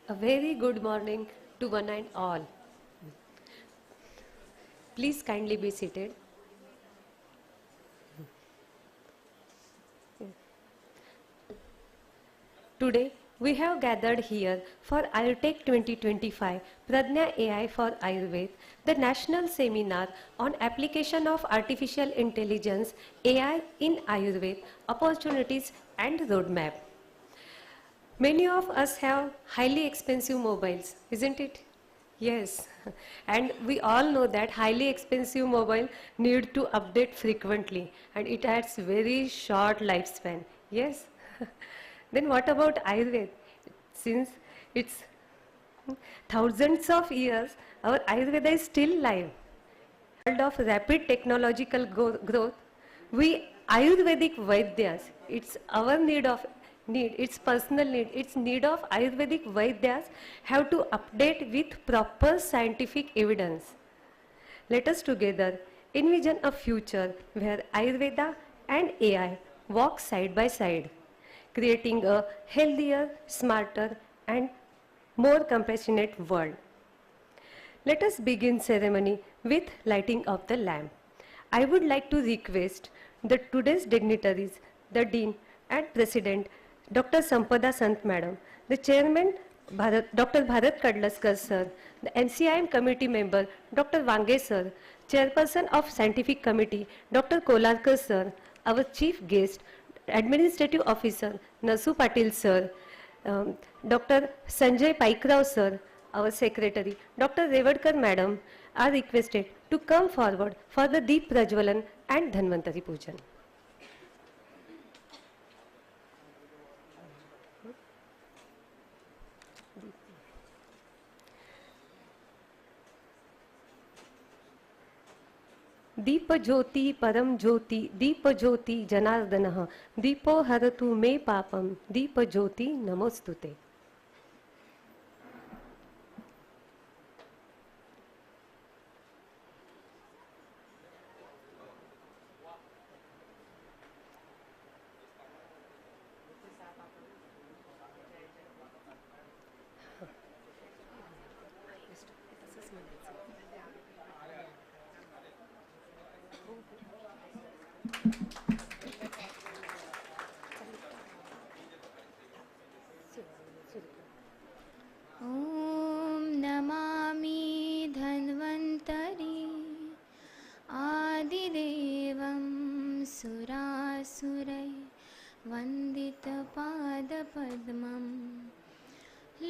A very good morning to one and all. Please kindly be seated. Today, we have gathered here for Ayurtech 2025 Pradnya AI for Ayurveda, the national seminar on application of artificial intelligence AI in Ayurveda, opportunities and roadmap. Many of us have highly expensive mobiles, isn't it? Yes, and we all know that highly expensive mobile need to update frequently and it has very short lifespan. Yes. Then what about Ayurveda? Since it's thousands of years, our Ayurveda is still live. World of rapid technological growth, we Ayurvedic Vaidyas, it's our it's personal need, it's need of Ayurvedic Vaidyas have to update with proper scientific evidence. Let us together envision a future where Ayurveda and AI walk side by side, creating a healthier, smarter, and more compassionate world. Let us begin ceremony with lighting of the lamp. I would like to request the today's dignitaries, the Dean and President, Dr. Sampada Sant Madam, the Chairman, Dr. Bharat Kadlaskar Sir, the NCIM Committee Member, Dr. Wange Sir, Chairperson of Scientific Committee, Dr. Kolarkar Sir, our Chief Guest, Administrative Officer, Nasu Patil Sir, Dr. Sanjay Paikrao Sir, our Secretary, Dr. Revadkar Madam, are requested to come forward for the Deep Prajwalan and Dhanvantari Pujan. दीप ज्योति परम ज्योति दीप ज्योति जनार्दनः दीपो हरतु मे पापम दीप ज्योति नमोस्तुते. ॐ नमामि धन्वन्तरि आदिदेवं सुरासुरै वन्दितपादपद्मं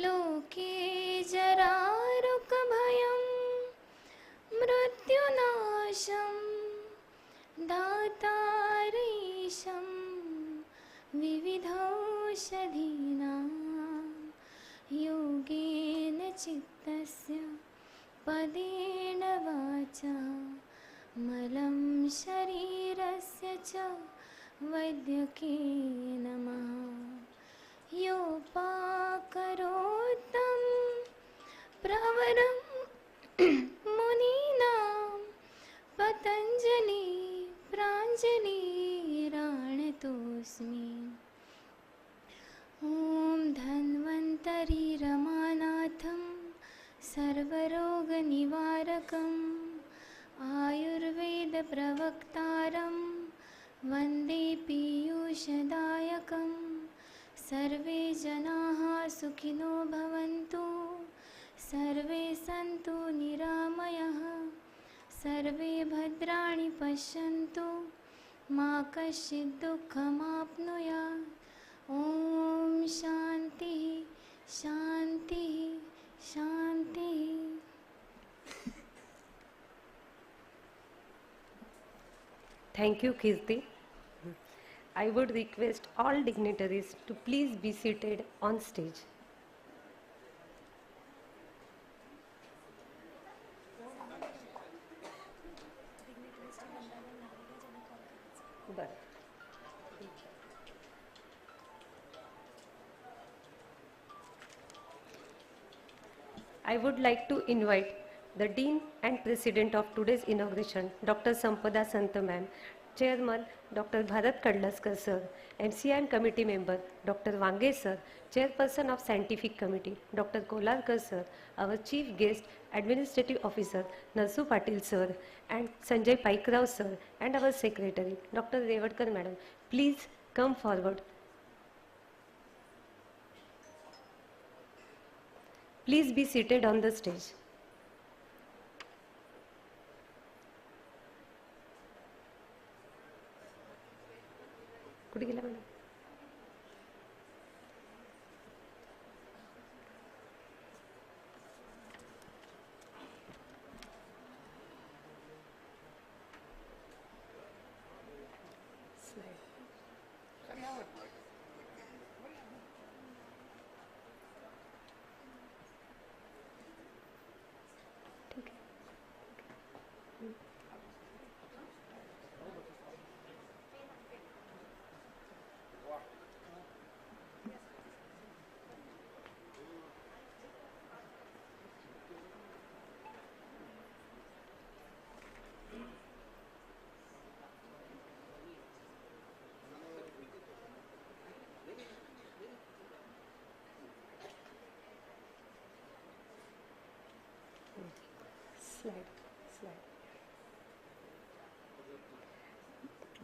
लोके जरारुकभयं मृत्युनाशं दातारीशं विविधौषधीनां योगेन चित्तस्य पदेन वाचा मलं शरीरस्य च वैद्यके नमः. योपाकरोत्तं प्रवरं मुनीनां पतञ्जलि प्राञ्जलिराणतोऽस्मि. ॐ धन्वन्तरि रमानाथं सर्वरोगनिवारकम् आयुर्वेदप्रवक्तारं वन्दे पीयूषदायकं. सर्वे जनाः सुखिनो भवन्तु, सर्वे सन्तु निरामयाः, सर्वे भद्राणि पश्यन्तु, मा कश्चित् दुःखमाप्नुयात्. ॐ शान्तिः शान्तिः शान्तिः. Thank you, Kirti. I would request all dignitaries to please be seated on stage. I would like to invite the Dean and President of today's inauguration, Dr. Sampada Sant Ma'am, Chairman Dr. Bharat Kadlaskar sir, MCM committee member Dr. Wange sir, Chairperson of Scientific Committee Dr. Kolarkar sir, our chief guest Administrative Officer Narsu Patil sir and Sanjay Paikrao sir and our secretary Dr. Revadkar madam. Please come forward. Please be seated on the stage. कुठे गेला madam? ठीक आहे. Slide.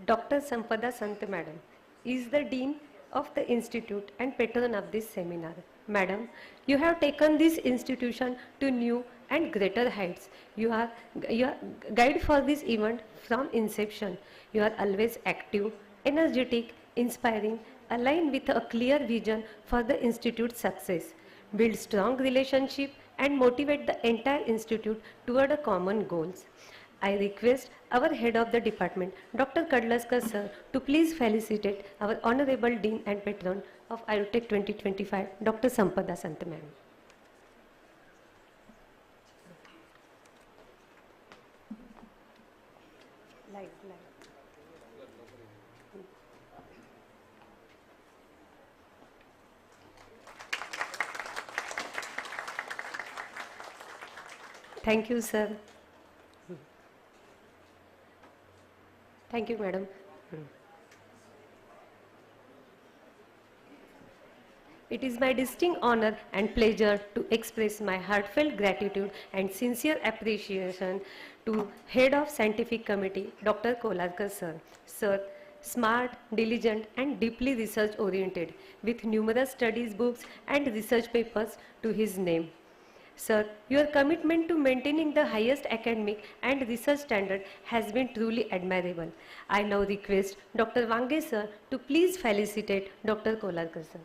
Dr. Sampada Sant Madam is the Dean of the Institute and patron of this seminar. Madam, you have taken this institution to new and greater heights. You are guide for this event from inception. You are always active, energetic, inspiring, aligned with a clear vision for the Institute's success. Build strong relationship and motivate the entire institute toward a common goals. I request our head of the department, Dr. Kadlaskar sir, to please felicitate our Honorable Dean and Patron of IUTech 2025, Dr. Sampada Sant ma'am. Thank you, sir. Thank you, madam. It is my distinct honor and pleasure to express my heartfelt gratitude and sincere appreciation to Head of Scientific Committee, Dr. Kolarkar sir. Sir, smart, diligent and deeply research oriented with numerous studies books and research papers to his name. Sir, your commitment to maintaining the highest academic and research standard has been truly admirable. I now request Dr. Wange sir to please felicitate Dr. Kolarkar sir.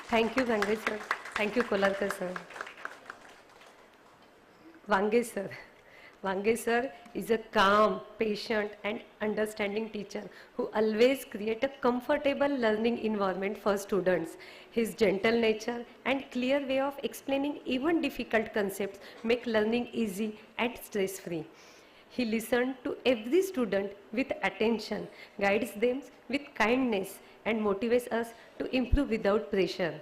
Thank you, Wange sir. Thank you, Kolarkar sir. Wange sir. Wange sir is a calm, patient and understanding teacher who always creates a comfortable learning environment for students. His gentle nature and clear way of explaining even difficult concepts make learning easy and stress-free. He listens to every student with attention, guides them with kindness and motivates us to improve without pressure.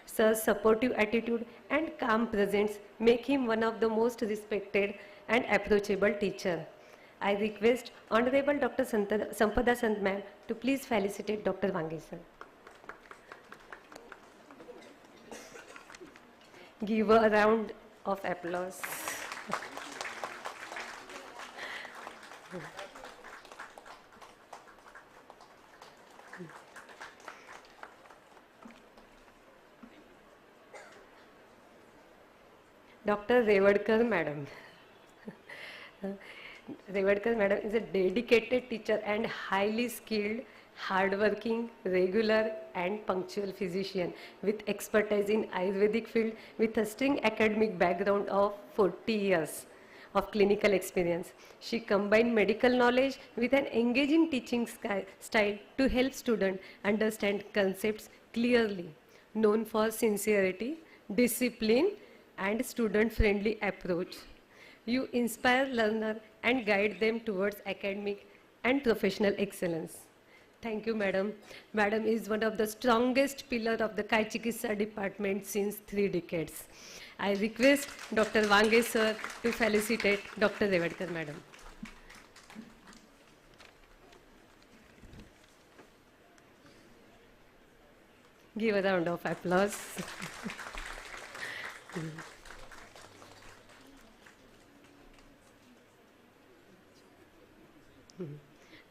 Sir's supportive attitude and calm presence make him one of the most respected and approachable teacher. I request Honorable Dr. Sampada Sant ma'am to please felicitate Dr. Wange sir. Give a round of applause. Dr. Revadkar madam. Revadkar madam is a dedicated teacher and highly skilled, hardworking, regular and punctual physician with expertise in Ayurvedic field with a strong academic background of 40 years of clinical experience. She combined medical knowledge with an engaging teaching style to help students understand concepts clearly. Known for sincerity, discipline and student-friendly approach. You inspire learners and guide them towards academic and professional excellence. Thank you, madam. Madam is one of the strongest pillar of the Kai Chikitsa department since 3 decades. I request Dr. Wange sir to felicitate Dr. Revadkar, madam. Give a round of applause.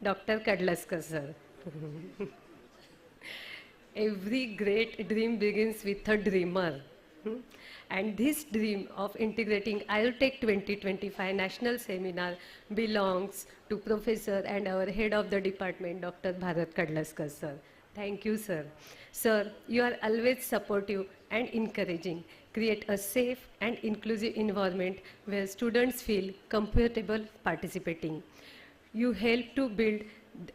Dr. Kadlaskar, sir. Every great dream begins with a dreamer. And this dream of integrating IoTech 2025 national seminar belongs to Professor and our head of the department, Dr. Bharat Kadlaskar, sir. Thank you, sir. Sir, you are always supportive and encouraging. Create a safe and inclusive environment where students feel comfortable participating. You help to build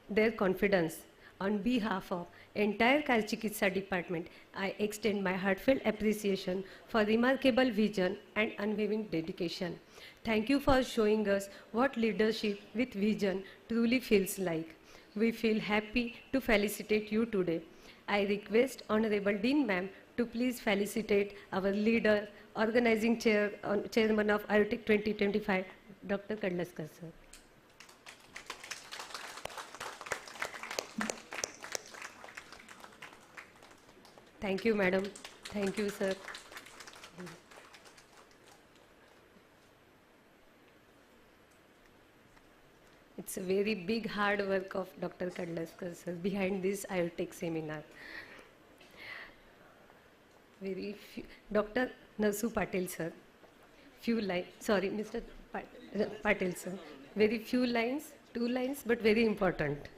their confidence. On behalf of entire Kai Chikitsa department, I extend my heartfelt appreciation for remarkable vision and unwavering dedication. Thank you for showing us what leadership with vision truly feels like. We feel happy to felicitate you today. I request Honorable Dean Ma'am to please felicitate our leader, organizing chairman of IoTech 2025, Dr. Kadlaskar, sir. Thank you, madam. Thank you, sir. It's a very big hard work of Dr. Kadlaskar, sir, behind this IoTech seminar. Very few, Dr. Nasu Patil, sir. Few lines, sorry, Mr. Patil, sir. Very few lines, 2 lines, but very important.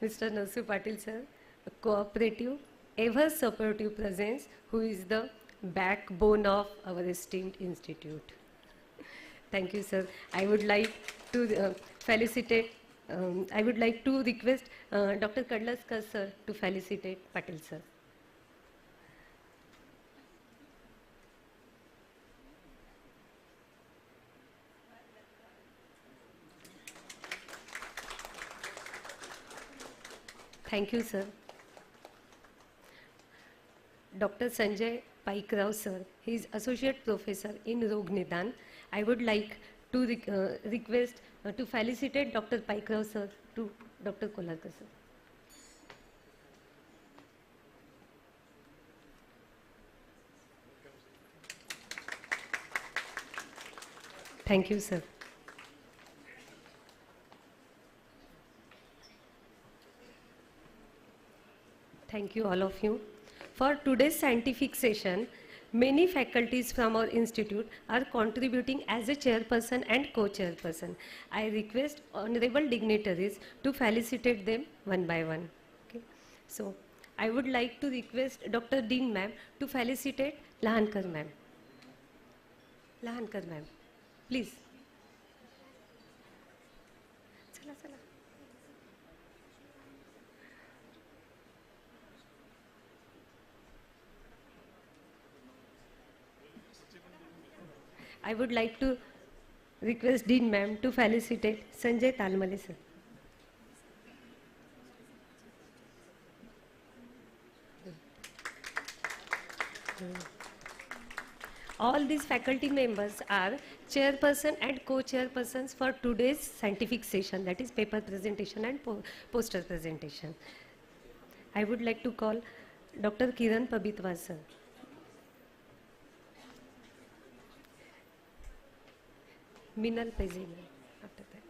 Mr. Nasu Patil, sir. A cooperative, ever supportive presence who is the backbone of our esteemed institute. Thank you, sir. I would like to felicitate, I would like to request Dr. Kadlaskar, sir, to felicitate Patil, sir. Thank you, sir. Dr. Sanjay Paikrao, sir. He is Associate Professor in Rog Nidan. I would like to request to felicitate Dr. Paikrao, sir, to Dr. Kolarkar, sir. Thank you, sir. Thank you, all of you. For today's scientific session, many faculties from our institute are contributing as a chairperson and co-chairperson. I request honorable dignitaries to felicitate them one by one. Okay. So, I would like to request Dr. Dean ma'am to felicitate Lahankar ma'am. Lahankar ma'am, please. Chala, chala. I would like to request Dean ma'am to felicitate Sanjay Talmale, sir. All these faculty members are chairperson and co-chairpersons for today's scientific session, that is paper presentation and poster presentation. I would like to call Dr. Kiran Pabitwa, sir. Minal Pezini after that.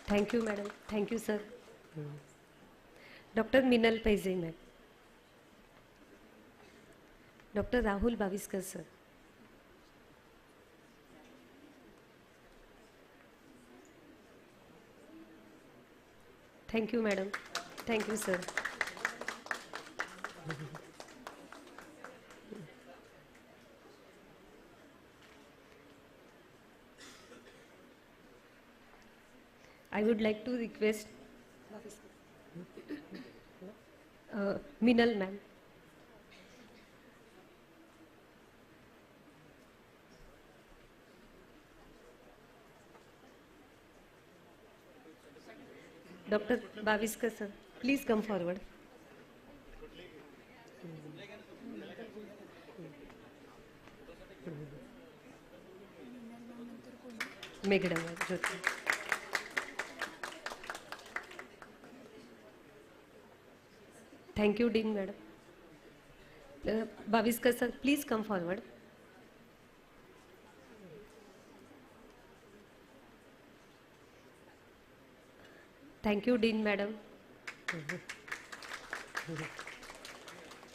Thank you, madam. Thank you, sir. Dr. Minal Pezini, ma'am. Dr. Rahul Baviskar, sir. Thank you, madam. Thank you, sir. I would like to request Minal ma'am. Dr. Baviskar sir, please come forward. Meghdam, Jyoti. Thank you, Dean Madam. Baviskar sir, please come forward. Thank you, Dean Madam.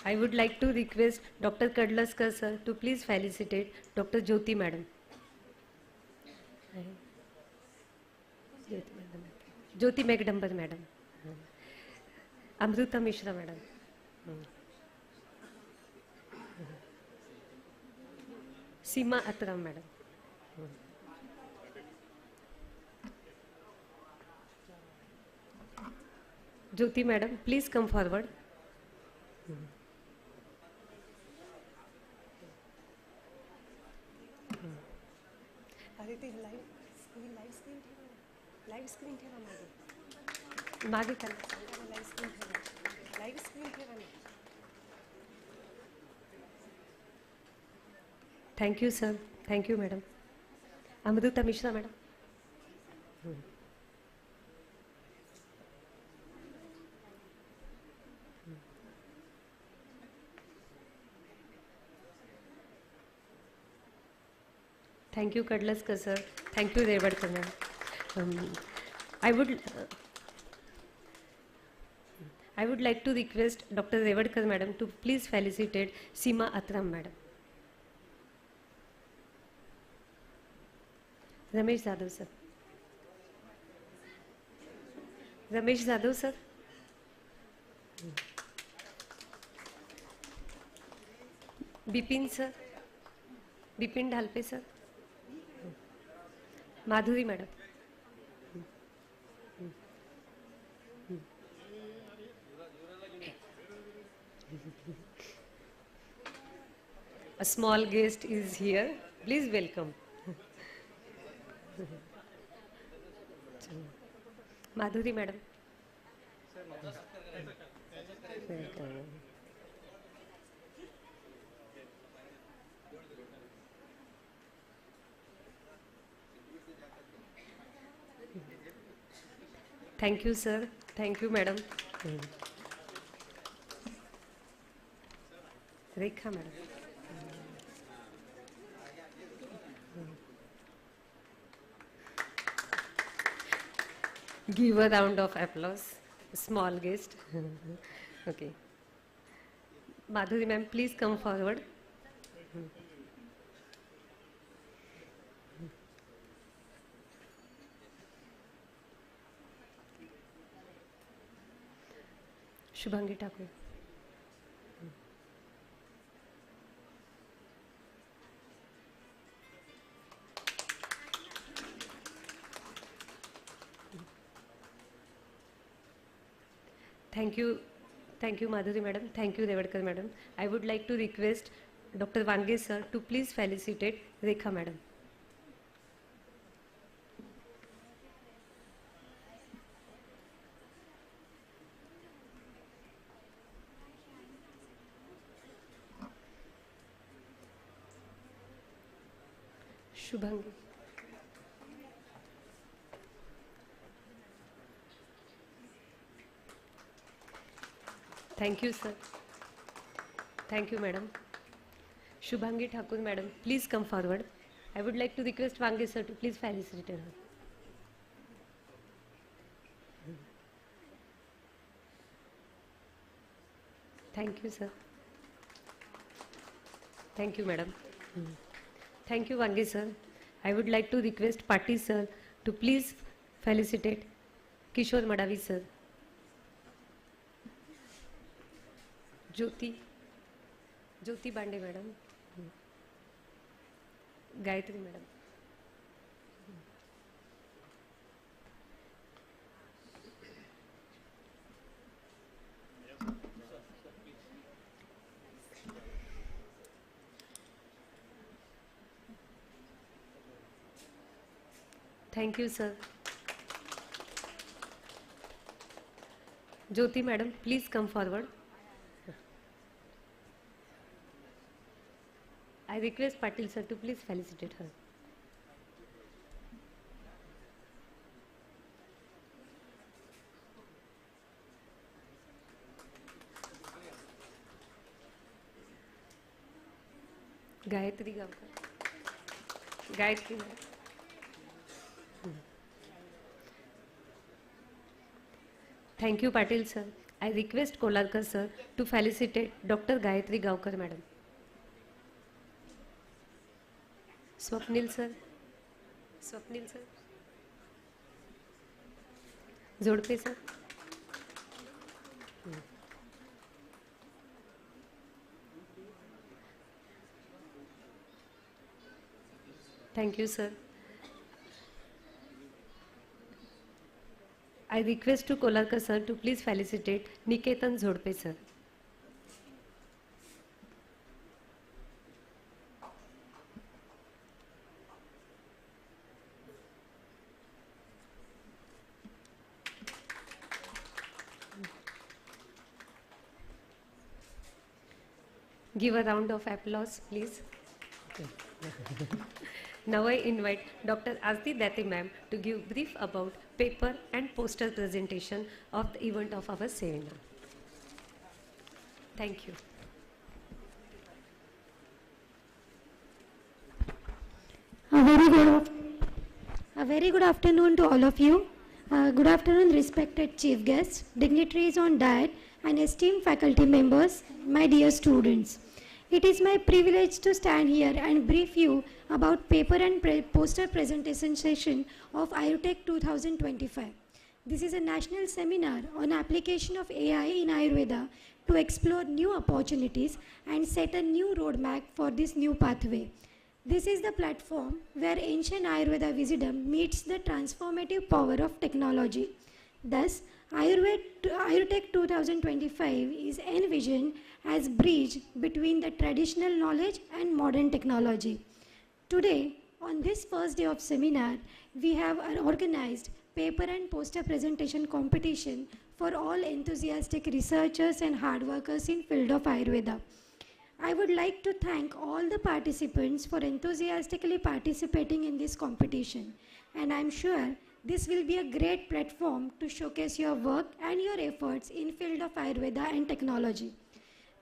I would like to request Dr. Kadlaskar sir to please felicitate Dr. Jyoti Madam. Jyoti Meghdambar Madam. Amruta Mishra Madam. Seema Atram Madam. Jyoti Madam, please come forward. अरे ते live screen ठेवा मागे करा. Live screen ठेवा ना. Thank you, sir. Thank you, madam. Amruta Mishra, madam. Thank you, Kadlaskar, sir. Thank you, Revadkar, ma'am. I would like to request Dr. Revadkar, madam, to please felicitate Seema Atram, madam. Ramesh Jadhav, sir. Ramesh Jadhav, sir. Bipin, sir. Bipin Dhalpe, sir. Madhuri, madam. A small guest is here. Please welcome. Madhuri, madam. Welcome. Thank you, sir. Thank you, madam. Rekha, madam. Give a round of applause. Small guest. Okay. Madhuri, ma'am, please come forward. Shubhangi Thakur. Thank you, Madhuri madam. Thank you, Revadkar madam. I would like to request Dr. Vange sir to please felicitate Rekha madam. Shubhangi. Thank you, sir. Thank you, madam. Shubhangi Thakur, madam, please come forward. I would like to request Vange sir to please felicitate her. Thank you, sir. Thank you, madam. Thank you, Vange sir. I would like to request Pati sir to please felicitate Kishore Madavi sir. Jyoti Bande madam. Gayatri madam. Thank you, sir. Jyoti madam, please come forward. I request Patil sir to please felicitate her. Gayatri Gaukar. Gayatri madam. Thank you, Patil sir. I request Kolarkar sir to felicitate Dr. Gayatri Gaukar madam. Swapnil sir. Swapnil sir. Zodpe sir. Thank you, sir. I request to Kolarkar sir to please felicitate Niketan Zodpe sir. Give a round of applause, please. Now I invite Dr. Aarti Date ma'am to give brief about paper and poster presentation of the event of our seminar. Thank you. A very good afternoon to all of you. Good afternoon, respected chief guests, dignitaries on diet, and esteemed faculty members, my dear students. It is my privilege to stand here and brief you about paper and poster presentation session of IUTech 2025. This is a national seminar on application of AI in Ayurveda to explore new opportunities and set a new roadmap for this new pathway. This is the platform where ancient Ayurveda wisdom meets the transformative power of technology. Thus, Ayurtech 2025 is envisioned as bridge between the traditional knowledge and modern technology. Today, on this first day of seminar, we have organized paper and poster presentation competition for all enthusiastic researchers and hard workers in field of Ayurveda. I would like to thank all the participants for enthusiastically participating in this competition, and I'm sure this will be a great platform to showcase your work and your efforts in field of Ayurveda and technology.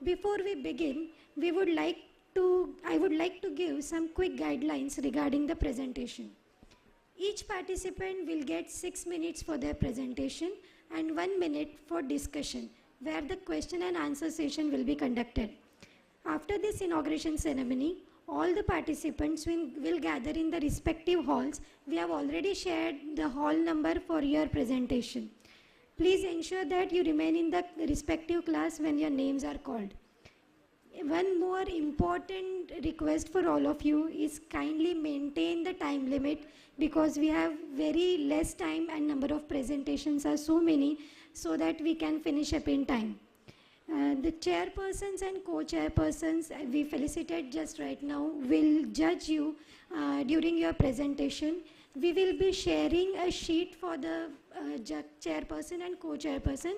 Before we begin, I would like to give some quick guidelines regarding the presentation. Each participant will get 6 minutes for their presentation and 1 minute for discussion, where the question and answer session will be conducted. After this inauguration ceremony, all the participants will gather in the respective halls. We have already shared the hall number for your presentation. Please ensure that you remain in the respective class when your names are called. One more important request for all of you is kindly maintain the time limit, because we have very less time and number of presentations are so many, so that we can finish up in time. The chairpersons and co-chairpersons we felicitate just right now will judge you during your presentation. We will be sharing a sheet for the chairperson and co-chairperson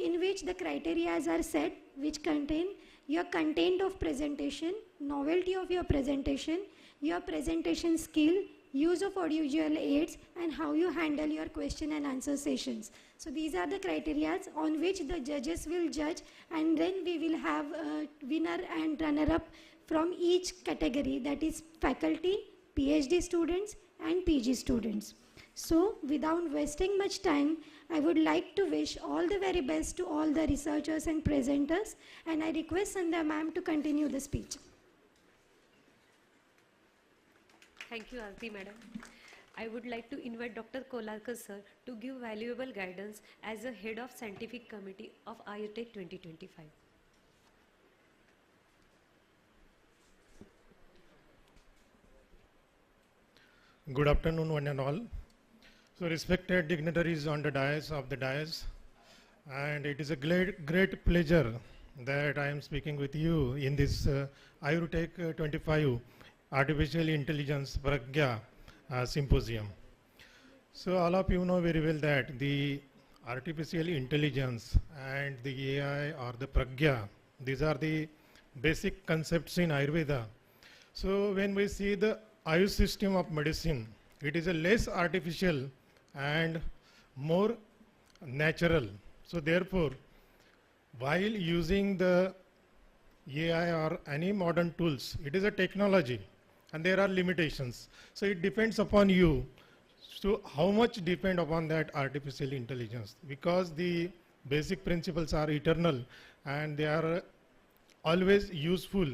in which the criteria are set, which contain your content of presentation, novelty of your presentation skill, use of audiovisual aids, and how you handle your question and answer sessions. So these are the criteria on which the judges will judge, and then we will have a winner and runner-up from each category, that is faculty, PhD students, and PG students. So without wasting much time, I would like to wish all the very best to all the researchers and presenters, and I request Sandhya ma'am to continue the speech. Thank you, Aarti madam. I would like to invite Dr. Kolarkar sir to give valuable guidance as the head of scientific committee of IUTech 2025. Good afternoon, one and all. So, respected dignitaries on the dais, and it is a great pleasure that I am speaking with you in this IUTech 25 Artificial Intelligence Pragya Symposium. So, all of you know very well that the artificial intelligence and the AI or the pragya, these are the basic concepts in Ayurveda. So when we see the Ayush system of medicine, it is a less artificial and more natural. So therefore, while using the AI or any modern tools, it is a technology and there are limitations. So it depends upon you. So how much depend upon that artificial intelligence? Because the basic principles are eternal and they are always useful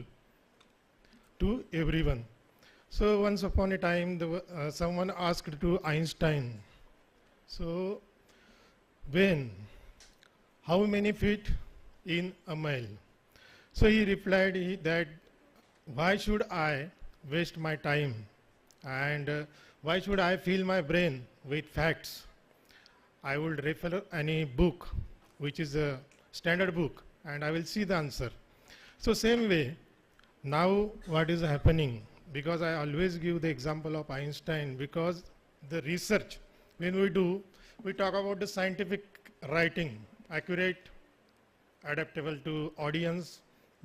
to everyone. So once upon a time, someone asked to Einstein, so how many feet in a mile? So he replied that why should I waste my time and why should I fill my brain with facts? I would refer any book which is a standard book and I will see the answer. So same way, now what is happening, because I always give the example of Einstein, because the research, when we do, we talk about the scientific writing, accurate, adaptable to audience,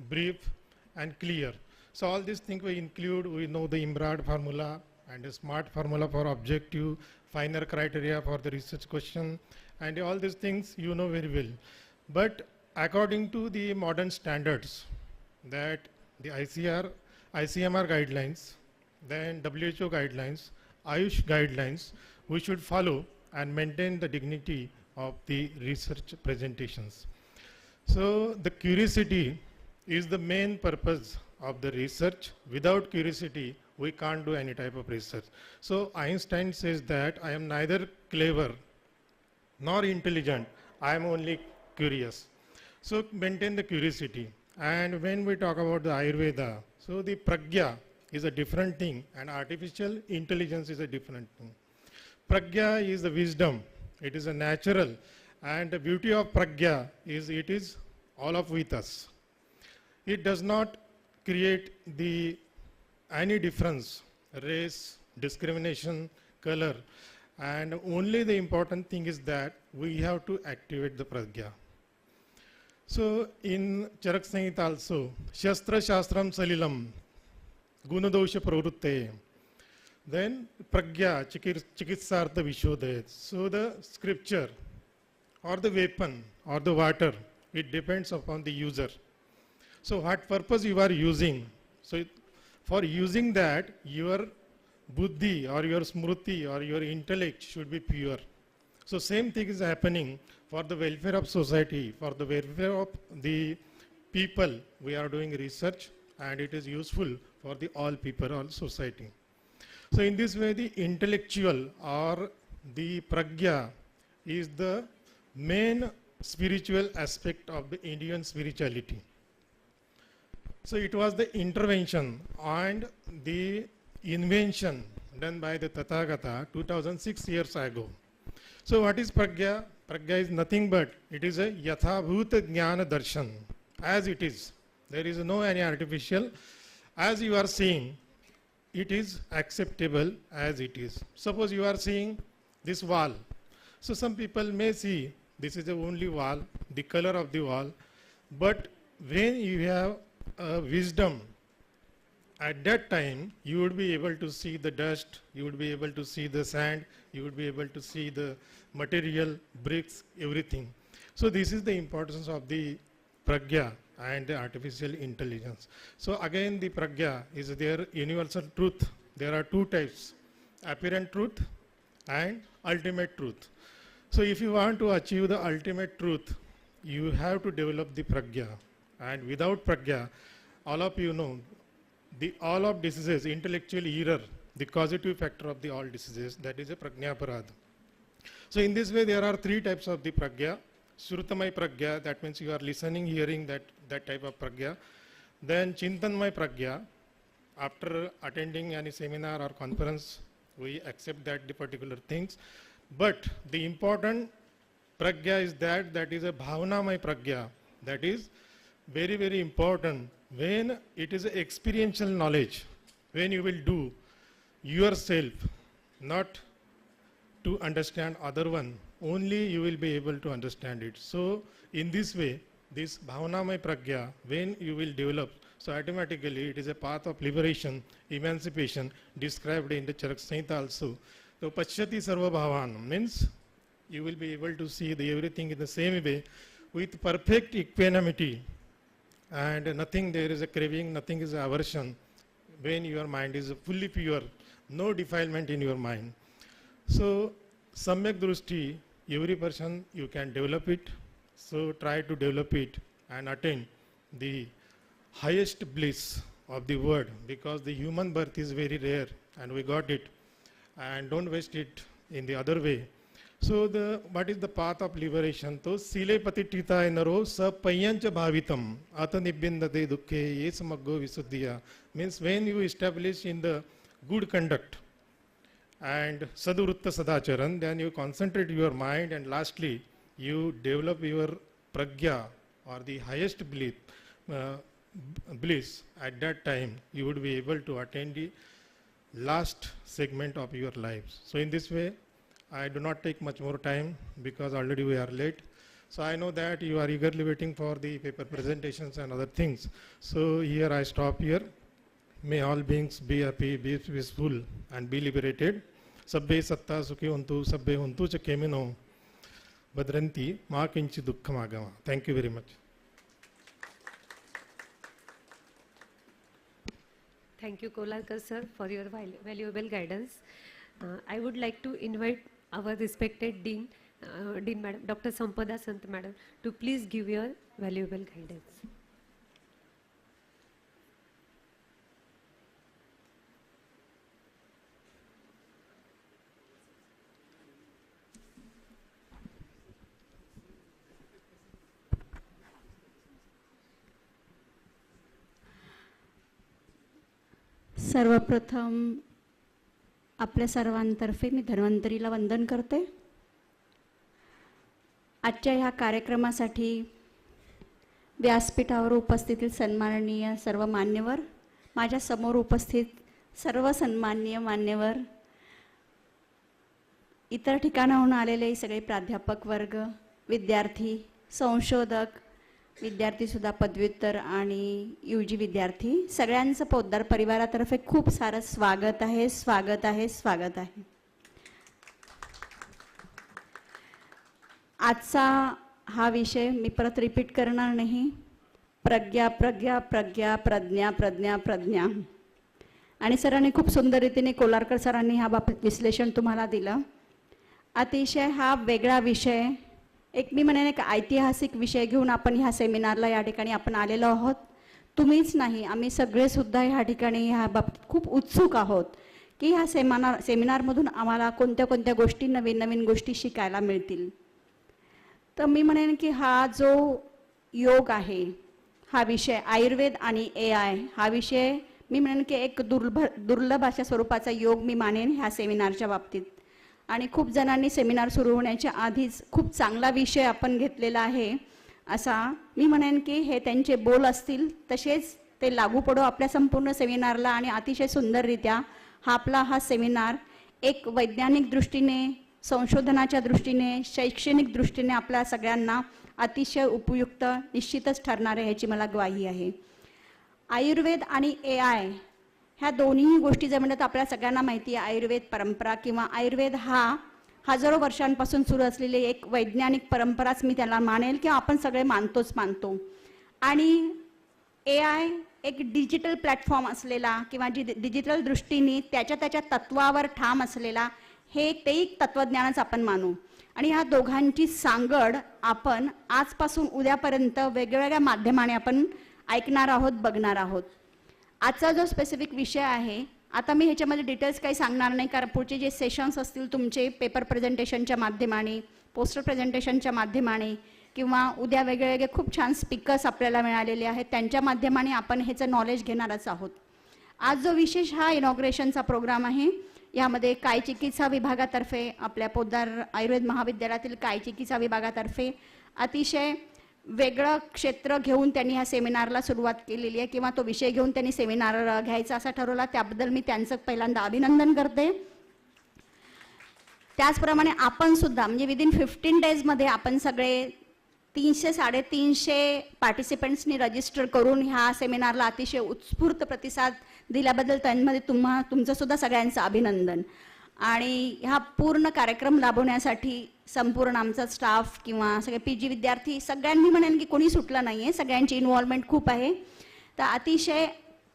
brief and clear. So all these things we include, we know the IMRAD formula and a SMART formula for objective, finer criteria for the research question, and all these things you know very well. But according to the modern standards, that the ICMR guidelines, then WHO guidelines, Ayush guidelines, we should follow and maintain the dignity of the research presentations. So the curiosity is the main purpose of the research. Without curiosity, we can't do any type of research. So Einstein says that I am neither clever nor intelligent, I am only curious. So maintain the curiosity. And when we talk about the Ayurveda, so the pragya is a different thing and artificial intelligence is a different thing. Pragya is the wisdom, it is a natural, and the beauty of pragya is it is all of with us. It does not create any difference, race, discrimination, color, and only the important thing is that we have to activate the pragya. So in Charak Samhita also, Shastra Shastram Salilam, Gunadosha Pravrutte, then Pragya Chikitsartha Vishodayat. So the scripture or the weapon or the water, it depends upon the user. So what purpose you are using? So for using that, your buddhi or your smruti or your intellect should be pure. So same thing is happening for the welfare of society, for the welfare of the people. We are doing research and it is useful for the all people, all society. So in this way, the intellectual or the pragya is the main spiritual aspect of the Indian spirituality. So it was the intervention and the invention done by the Tathagata 2006 years ago. So what is pragya? Pragya is nothing but it is a yathabhuta jnana darshan, as it is. There is no any artificial. As you are seeing, it is acceptable as it is. Suppose you are seeing this wall. So some people may see this is the only wall, the color of the wall. But when you have wisdom, at that time you would be able to see the dust, you would be able to see the sand, you would be able to see the material, bricks, everything. So this is the importance of the pragya and the artificial intelligence. So again the pragya is their universal truth. There are two types, apparent truth and ultimate truth. So if you want to achieve the ultimate truth, you have to develop the pragya. And without pragya, all of you know, all of diseases, intellectual error, the causative factor of the all diseases, that is a prajnaparad. So in this way, there are three types of the pragya. Shrutamay pragya, that means you are listening, hearing that type of pragya. Then Chintanmay pragya, after attending any seminar or conference, we accept that the particular things. But the important pragya is that is a bhavanamay pragya, that is very, very important when it is experiential knowledge, when you will do yourself, not to understand other one, only you will be able to understand it. So in this way, this Bhavanamay Pragya, when you will develop, so automatically it is a path of liberation, emancipation, described in the Charak Samhita also. So Pashyati Sarva Bhavan means you will be able to see everything in the same way with perfect equanimity, and nothing there is a craving, nothing is aversion, when your mind is fully pure, no defilement in your mind. So Samyak Drushti, every person you can develop it, so try to develop it and attain the highest bliss of the world, because the human birth is very rare and we got it, and don't waste it in the other way. So what is the path of liberation? To sile patitita naro sapayyancha bhavitam ata nibbindate dukkhe ye samaggo visuddhiya, means when you establish in the good conduct and sadvrutta sadacharan, then you concentrate your mind, and lastly you develop your pragya or the highest bliss. At that time you would be able to attain the last segment of your lives. So in this way, I do not take much more time because already we are late. So I know that you are eagerly waiting for the paper presentations and other things. So here I stop here. May all beings be happy, be peaceful and be liberated. Sabbe satta sukhi huntu, sabbe huntu cha kemino badranti ma kinchi dukkhamagama. Thank you very much. Thank you, Kolarkar sir, for your valuable guidance. I would like to invite our respected Dean, Madam, Dr. Sampada Sant Madam, to please give your valuable guidance. सर्वप्रथम आपल्या सर्वांतर्फे मी धन्वंतरीला वंदन करते. आजच्या ह्या कार्यक्रमासाठी व्यासपीठावर उपस्थित सन्माननीय सर्व मान्यवर, माझ्या समोर उपस्थित सर्व सन्माननीय मान्यवर, इतर ठिकाणाहून आलेले सगळे प्राध्यापक वर्ग, विद्यार्थी, संशोधक, विद्यार्थीसुद्धा पदव्युत्तर आणि UG विद्यार्थी, सगळ्यांचं पोद्दार परिवारातर्फे खूप सारं स्वागत आहे, स्वागत आहे, स्वागत आहे. आजचा हा विषय मी परत रिपीट करणार नाही. प्रज्ञा प्रज्ञा प्रज्ञा प्रज्ञा प्रज्ञा प्रज्ञा, आणि सरांनी खूप सुंदर रीतीने, कोलारकर सरांनी ह्या बाबतीत विश्लेषण तुम्हाला दिलं. अतिशय हा वेगळा विषय, एक मी म्हणेन एक ऐतिहासिक विषय घेऊन आपण ह्या सेमिनारला या ठिकाणी आपण आलेलो आहोत. तुम्हीच नाही, आम्ही सगळे सुद्धा ह्या ठिकाणी ह्या बाबतीत खूप उत्सुक आहोत की ह्या सेमिनारमधून आम्हाला कोणत्या कोणत्या गोष्टी, नवीन नवीन गोष्टी शिकायला मिळतील. तर मी म्हणेन की हा जो योग आहे, हा विषय आयुर्वेद आणि AI हा विषय मी म्हणेन की एक दुर्लभ अशा स्वरूपाचा योग मी मानेन ह्या सेमिनारच्या बाबतीत. आणि खूप जणांनी सेमिनार सुरू होण्याच्या आधीच खूप चांगला विषय आपण घेतलेला आहे असा मी म्हणेन की हे त्यांचे बोल असतील तसेच ते लागू पडो आपल्या संपूर्ण सेमिनारला. आणि अतिशय सुंदररित्या हा सेमिनार एक वैज्ञानिक दृष्टीने, संशोधनाच्या दृष्टीने, शैक्षणिक दृष्टीने आपल्या सगळ्यांना अतिशय उपयुक्त निश्चितच ठरणार आहे ह्याची मला ग्वाही आहे. आयुर्वेद आणि AI ह्या दोन्ही गोष्टी जर म्हणतात, आपल्या सगळ्यांना माहिती आहे आयुर्वेद परंपरा किंवा आयुर्वेद हा हजारो वर्षांपासून सुरू असलेली एक वैज्ञानिक परंपराच मी त्याला मानेल किंवा आपण सगळे मानतो. आणि AI एक डिजिटल प्लॅटफॉर्म असलेला किंवा डिजिटल दृष्टीने त्याच्या तत्वावर ठाम असलेला हे ते एक तत्वज्ञानच आपण मानू. आणि ह्या दोघांची सांगड आपण आजपासून उद्यापर्यंत वेगवेगळ्या माध्यमाने आपण ऐकणार आहोत, बघणार आहोत. आजचा जो स्पेसिफिक विषय आहे, आता मी ह्याच्यामध्ये डिटेल्स काही सांगणार नाही, कारण पुढचे जे सेशन्स असतील तुमचे पेपर प्रेझेंटेशनच्या माध्यमाने, पोस्टर प्रेझेंटेशनच्या माध्यमाने किंवा उद्या वेगवेगळे खूप छान स्पीकर्स आपल्याला मिळालेले आहेत त्यांच्या माध्यमाने आपण ह्याचं नॉलेज घेणारच आहोत. आज जो विशेष हा इनॉग्रेशनचा प्रोग्राम आहे, यामध्ये काय चिकित्सा विभागातर्फे, आपल्या पोद्दार आयुर्वेद महाविद्यालयातील काय चिकित्सा विभागातर्फे अतिशय वेगळं क्षेत्र घेऊन त्यांनी ह्या सेमिनारला सुरुवात केलेली आहे किंवा तो विषय घेऊन त्यांनी सेमिनार घ्यायचा असा ठरवला. त्याबद्दल मी त्यांचं पहिल्यांदा अभिनंदन करते. त्याचप्रमाणे आपण सुद्धा म्हणजे विदिन 15 डेजमध्ये आपण सगळे 300-350 पार्टिसिपंट्सनी रजिस्टर करून ह्या सेमिनारला अतिशय उत्स्फूर्त प्रतिसाद दिल्याबद्दल त्यांमध्ये तुमचं सुद्धा सगळ्यांचं अभिनंदन. आणि ह्या पूर्ण कार्यक्रम राबवण्यासाठी संपूर्ण आमचा स्टाफ किंवा सगळे PG विद्यार्थी सगळ्यांनी म्हणेन की कोणी सुटलं नाही आहे, सगळ्यांची इन्व्हॉल्वमेंट खूप आहे. तर अतिशय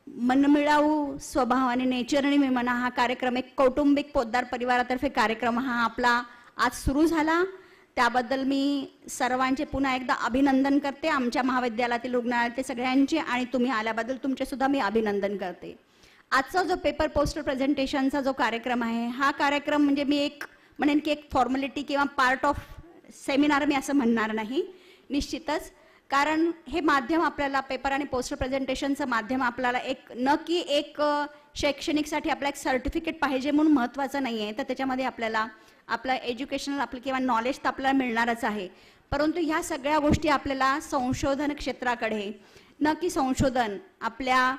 मनमिळावू स्वभावाने नेचरने मी म्हणा हा कार्यक्रम एक कौटुंबिक पोद्दार परिवारातर्फे कार्यक्रम हा आपला आज सुरू झाला. त्याबद्दल मी सर्वांचे पुन्हा एकदा अभिनंदन करते, आमच्या महाविद्यालयातील रुग्णालयातील सगळ्यांचे, आणि तुम्ही आल्याबद्दल तुमचे सुद्धा मी अभिनंदन करते. आजचा जो पेपर पोस्टर प्रेझेंटेशनचा जो कार्यक्रम आहे हा कार्यक्रम म्हणजे मी एक म्हणेन की एक फॉर्मॅलिटी किंवा पार्ट ऑफ सेमिनार मी असं म्हणणार नाही निश्चितच, कारण हे माध्यम आपल्याला पेपर आणि पोस्टर प्रेझेंटेशनचं माध्यम आपल्याला एक शैक्षणिकसाठी आपल्याला एक सर्टिफिकेट पाहिजे म्हणून महत्त्वाचं नाही आहे, तर त्याच्यामध्ये आपल्याला आपलं एज्युकेशनल आपलं किंवा नॉलेज तर आपल्याला मिळणारच आहे, परंतु ह्या सगळ्या गोष्टी आपल्याला संशोधन क्षेत्राकडे की संशोधन आपल्या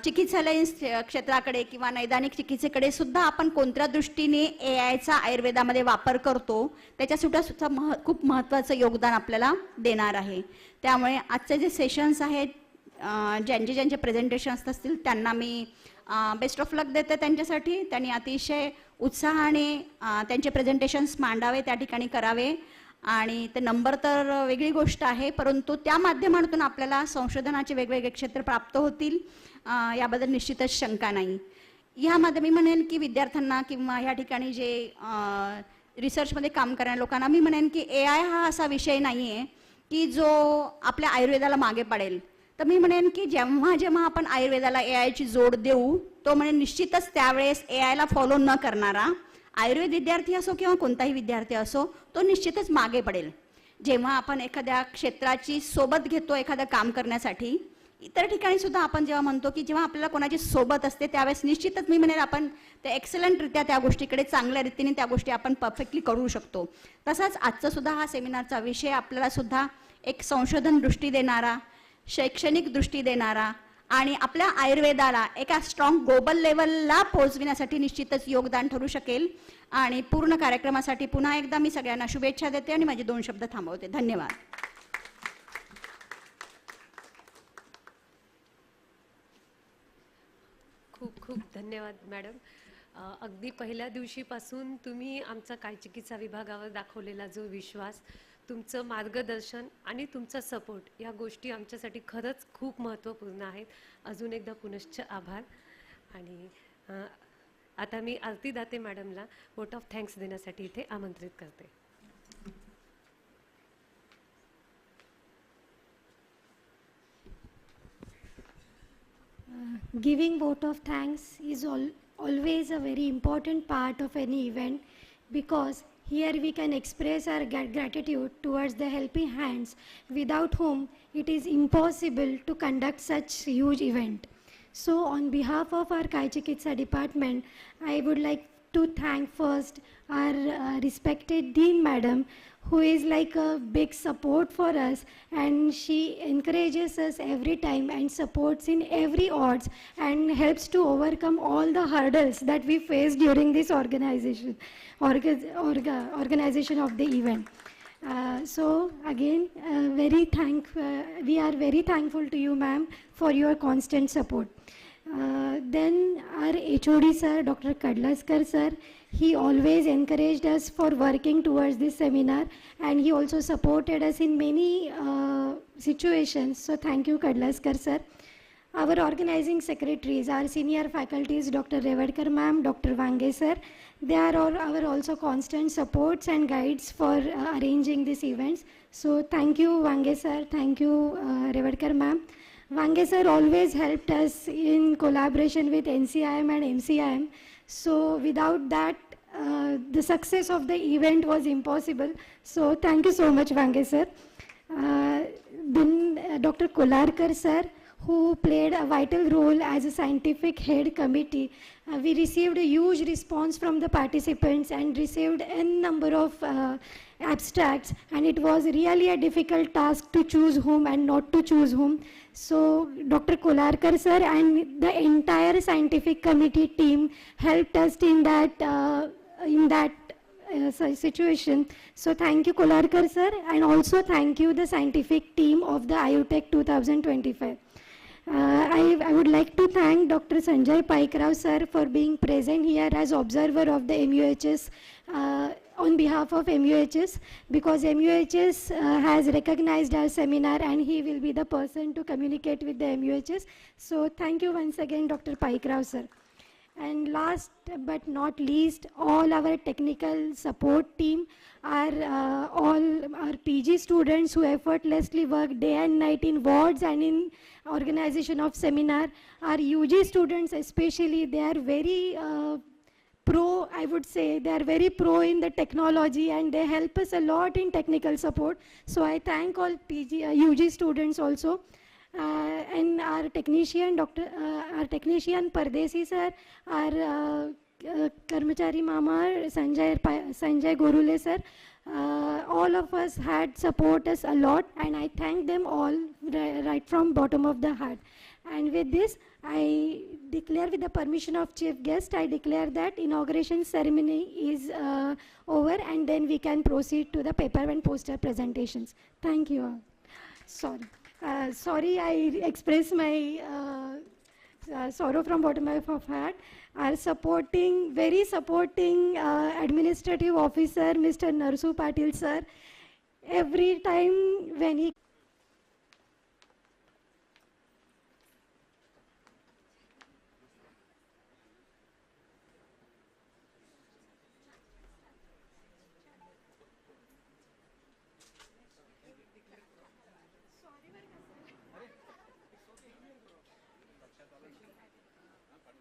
चिकित्सालयीन क्षेत्राकडे किंवा नैदानिक चिकित्सेकडे सुद्धा आपण कोणत्या दृष्टीने AIचा आयुर्वेदामध्ये वापर करतो त्याच्यासुद्धा खूप महत्त्वाचं योगदान आपल्याला देणार आहे. त्यामुळे आजचे जे सेशन्स आहेत ज्यांचे प्रेझेंटेशन्स असतील त्यांना मी बेस्ट ऑफ लक देते त्यांच्यासाठी. त्यांनी अतिशय उत्साहाने त्यांचे प्रेझेंटेशन्स मांडावे, त्या ठिकाणी करावे, आणि ते नंबर तर वेगळी गोष्ट आहे, परंतु त्या माध्यमातून आपल्याला संशोधनाचे वेगवेगळे क्षेत्र प्राप्त होतील याबद्दल निश्चितच शंका नाही. ह्यामध्ये मी म्हणेन की विद्यार्थ्यांना किंवा ह्या ठिकाणी जे रिसर्चमध्ये काम करणाऱ्या लोकांना मी म्हणेन की AI हा असा विषय नाही आहे की जो आपल्या आयुर्वेदाला मागे पडेल. तर मी म्हणेन की जेव्हा आपण आयुर्वेदाला AIची जोड देऊ तो म्हणेन निश्चितच त्यावेळेस AIला फॉलो न करणारा आयुर्वेद विद्यार्थी असो किंवा कोणताही विद्यार्थी असो तो निश्चितच मागे पडेल. जेव्हा आपण एखाद्या क्षेत्राची सोबत घेतो एखादं काम करण्यासाठी, इतर ठिकाणी सुद्धा आपण जेव्हा म्हणतो की जेव्हा आपल्याला कोणाची सोबत असते त्यावेळेस निश्चितच मी म्हणेन आपण ते एक्सलंटरित्या त्या गोष्टीकडे चांगल्या रीतीने त्या गोष्टी आपण परफेक्टली करू शकतो. तसाच आजचा सुद्धा हा सेमिनारचा विषय आपल्याला सुद्धा एक संशोधन दृष्टी देणारा, शैक्षणिक दृष्टी देणारा आणि आपल्या आयुर्वेदाला एका स्ट्रॉंग ग्लोबल लेवलला पोहोचविण्यासाठी निश्चितच योगदान ठरू शकेल. आणि पूर्ण कार्यक्रमासाठी पुन्हा एकदा मी सगळ्यांना शुभेच्छा देते आणि माझे 2 शब्द थांबवते. धन्यवाद. खूप खूप धन्यवाद मॅडम. अगदी पहिल्या दिवशीपासून तुम्ही आमचा काय चिकित्सा विभागावर दाखवलेला जो विश्वास, तुमचं मार्गदर्शन आणि तुमचा सपोर्ट या गोष्टी आमच्यासाठी खरंच खूप महत्त्वपूर्ण आहेत. अजून एकदा पुनश्च आभार. आणि आता मी आरती दाते मॅडमला वोट ऑफ थँक्स देण्यासाठी इथे आमंत्रित करते. Giving vote of thanks is always a very important part of any event, because here we can express our gratitude towards the helping hands without whom it is impossible to conduct such huge event. So on behalf of our Kai Chikitsa department, I would like to thank first our respected Dean Madam, who is like a big support for us, and she encourages us every time and supports in every odds and helps to overcome all the hurdles that we face during this organization of the event. So again, we are very thankful to you, ma'am, for your constant support. Then our HOD sir, Dr. Kadlaskar sir, he always encouraged us for working towards this seminar, and he also supported us in many situations. So thank you, Kadlaskar sir. Our organizing secretaries, our senior faculties, Dr. Revadkar ma'am, Dr. Vange sir, they are all our also constant supports and guides for arranging these events. So thank you, Vange sir. Thank you, Revadkar ma'am. Vange sir always helped us in collaboration with NCIM and MCIM. So without that, the success of the event was impossible. So thank you so much, Vange sir. Then Dr. Kolarkar sir, who played a vital role as a scientific head committee. We received a huge response from the participants and received n number of abstracts, and it was really a difficult task to choose whom and not to choose whom. So Dr. Kolarkar sir and the entire scientific committee team helped us in that situation. So thank you Kolarkar sir, and also thank you the scientific team of the IUTech 2025. I would like to thank Dr. Sanjay Paikrao sir for being present here as observer of the MUHS on behalf of MUHS, because MUHS has recognized our seminar and he will be the person to communicate with the MUHS. So thank you once again Dr. Paikrao sir. And last but not least, all our technical support team, all our PG students who effortlessly work day and night in wards and in organization of seminar. Our UG students especially, they are very pro, I would say, they are very pro in the technology and they help us a lot in technical support. So I thank all UG students also. And our technician, our technician Pardesi sir, our Karmachari Mama, Sanjay Gorule sir, all of us had support us a lot, and I thank them all right from bottom of the heart. And with this, I declare, with the permission of chief guest, I declare that inauguration ceremony is over, and then we can proceed to the paper and poster presentations. Thank you all. Sorry, I express my sorrow from bottom of heart. Our very supporting administrative officer, Mr. Narsu Patil sir. Every time when he